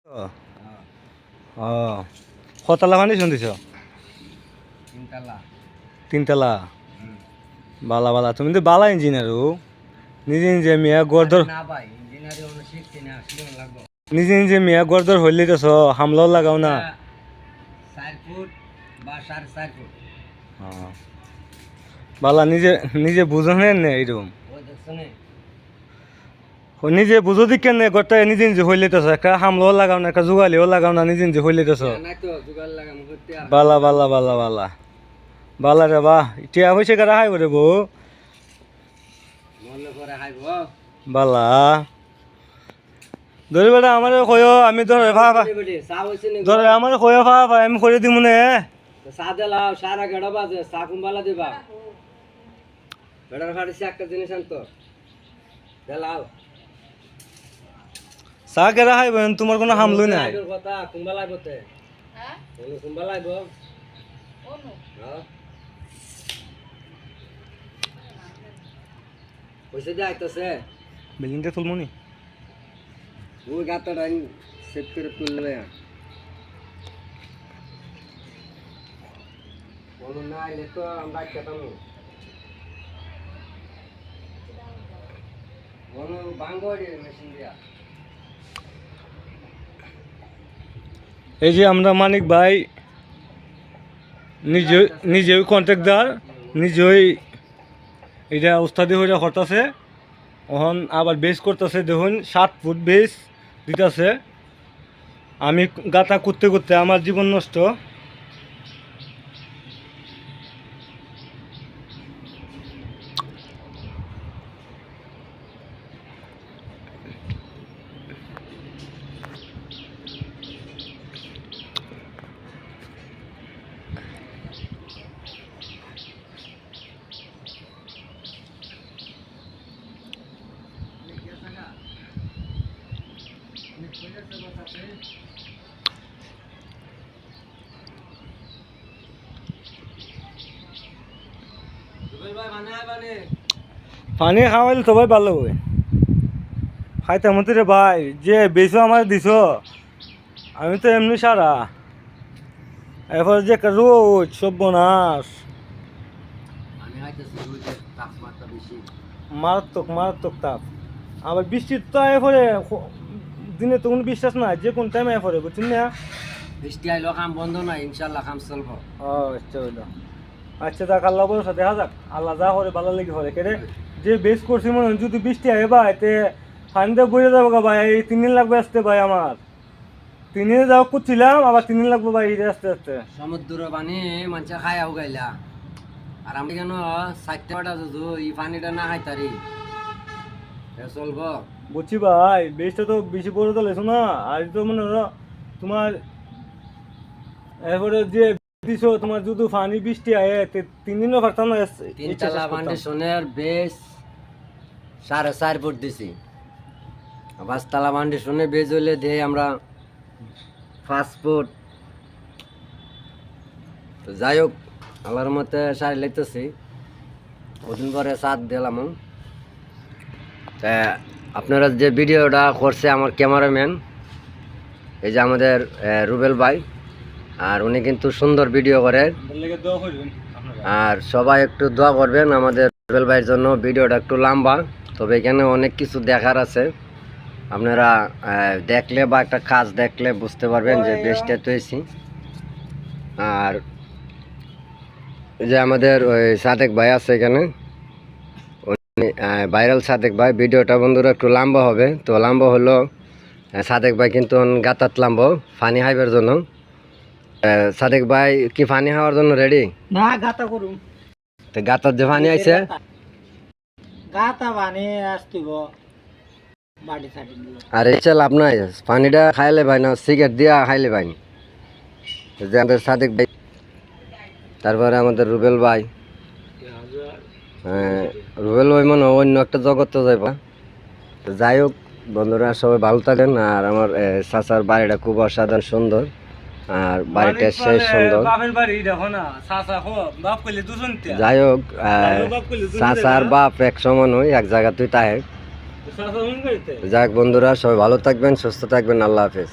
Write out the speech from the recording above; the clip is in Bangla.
ও ও কতলা ফাউন্ডেশন দিছ? তিনতলা। তিনতলা। বালা বালা, তুমি তো বালা ইঞ্জিনিয়ার নিজে নিজে মিয়া গড়দর না ভাই ইঞ্জিনিয়ারিং অনেক শিখছি না, শিখে লাগবো। নিজে নিজে মিয়া গড়দর হইলে তো হামলাও লাগাও না। 4 ফুট বা 4.5 ফুট। বালা নিজে নিজে বুঝো না এইরকম ওই দেখছো না? নিজে বুঝো দিক কেন গড়টা নিজে নিজে হইলে তো একটা হামলাও লাগাও না, একটা জুগালিও লাগাও না, নিজে নিজে হইলে তো না তো জুগাল লাগাম করতে আর বালা বালা বালা বালা বালা রে বাহ, টিয়া হয়েছে কারা হাই বলে বউ মরলে পরে হাইব। বালা ধরে বেটা আমার কয়ো, আমি ধরে ভা ভা চা হইছে না? ধরে আমার কয়ো ভা ভা আমি করে দিব নে। চা দিলাও, সারা গেড়া বাজে, চা কুম্বালা দিবা। বেড়ার ফাড়িছে একটা জিনিস আনতো দিলাও। চা কেরা হাই বোন, তোমার কোনো হামলই নাই। কথা কুম্বা লাগবো তে, হ্যাঁ কুম্বা লাগবো। হ্যাঁ পয়সা দিয়ে আইতাছে। বিল্ডিংটা তুলবো নি? ওই গাতাটা সেভ করে তুললে কোনো না আইলে তো আমরা খেতাম। কোনো বাঙ্গড়ি মেশিন দিয়া। এই যে আমরা মানিক ভাই নিজে নিজেই কন্ট্রাক্টদার, নিজেই এটা উস্তাদি হইয়া করতেছে। এখন আবার বেস করতেছে, দেখুন 7 ফুট বেস দিতেছে। আমি গাতা করতে করতে আমার জীবন নষ্ট। পানি খাওয়াইলে সবাই ভালো হবে। খাইতে মতো রে ভাই, যে বেশো আমার দিছ, আমি তো এমনি সারা। এরপর যে রোজ সর্বনাশ, মারাত্মক মারাত্মক তাপ। আবার বৃষ্টির তো এরপরে দিনে তো কোনো বিশ্বাস নাই, যে কোন টাইমে এরপরে বুঝছেন না। বৃষ্টি আইলো কাম বন্ধ নাই, ইনশাল্লাহ কাম চলবো। আচ্ছা হইলো, আচ্ছা যাক, আল্লাহ বলছে দেখা যাক, আল্লাহ যা করে ভালো লেগে হরে কেড়ে। যে বেশ করছি মনে হয় যদি বৃষ্টি আয় ভাই, তে ফাইনটা বইরে যাবো গা ভাই। এই 3 দিন লাগবে আসতে ভাই, আমার 3 দিনে যাওয়া করছিলাম, আবার 3 দিন লাগবে ভাই আস্তে আস্তে। সমুদ্র পানি মানুষে খায়া উগাইলা, আর আমি কেন 4টা যুজু এই পানিটা না খাইতারি চলবো? বুঝছি ভাই, বেশটা তো বেশি পড়ে তো লেছো না। আর তো মনে হলো তোমার এরপরে যে দিছো, তোমার যদি ফানি বৃষ্টি আয় 3 দিনও পারতাম না। 3তলা ফাউন্ডেশনের বেস 4.5 ফুট দিছি। 5তলা ফাউন্ডেশনে বেস হইলে দিয়ে আমরা 5 ফুট। তো যাই হোক, আল্লাহর মতে সারি লাগতেছি। ওদিন পরে সাত দিলাম। তা আপনারা যে ভিডিওটা করছে আমার ক্যামেরাম্যান, এই যে আমাদের রুবেল ভাই, আর উনি কিন্তু সুন্দর ভিডিও করে। আর সবাই একটু দোয়া করবেন আমাদের রুবেল ভাইয়ের জন্য। ভিডিওটা একটু লম্বা, তবে এখানে অনেক কিছু দেখার আছে। আপনারা দেখলে বা একটা কাজ দেখলে বুঝতে পারবেন যে বেস্টটা তৈছি। আর যে আমাদের ওই সাদেক ভাই আছে এখানে, ভাইরাল সাদেক ভাই। ভিডিওটা বন্ধুরা একটু লম্বা হবে, তো লম্বা হলো সাদেক ভাই কিন্তু গাতাত লাম্বো ফানি হাইবার জন্য। সাদেক ভাই কি ফানি খাওয়ার জন্য রেডি? না গাতা করুম। তো গাতার যে ফানি আইছে, গাতা পানি আসতিব বাড়ি ছাড়ি দিল। আর এসে লাভ নাই, পানিটা খাইলে ভাই না, সিগারেট দিয়া খাইলে ভাই। যে আমাদের সাদেক ভাই, তারপরে আমাদের রুবেল ভাই। রুবেল ভাই মনে অন্য একটা জগৎ যাইবা। যাই হোক বন্ধুরা, সবাই ভালো থাকেন। আর আমার চাচার বাড়িটা খুব অসাধারণ সুন্দর, আর বাড়িটা সেই সুন্দর। যাই হোক, চাচার বাপ এক সমান হই, এক জায়গা তুই তাহে। যাক বন্ধুরা, সবাই ভালো থাকবেন, সুস্থ থাকবেন, আল্লাহ হাফেজ।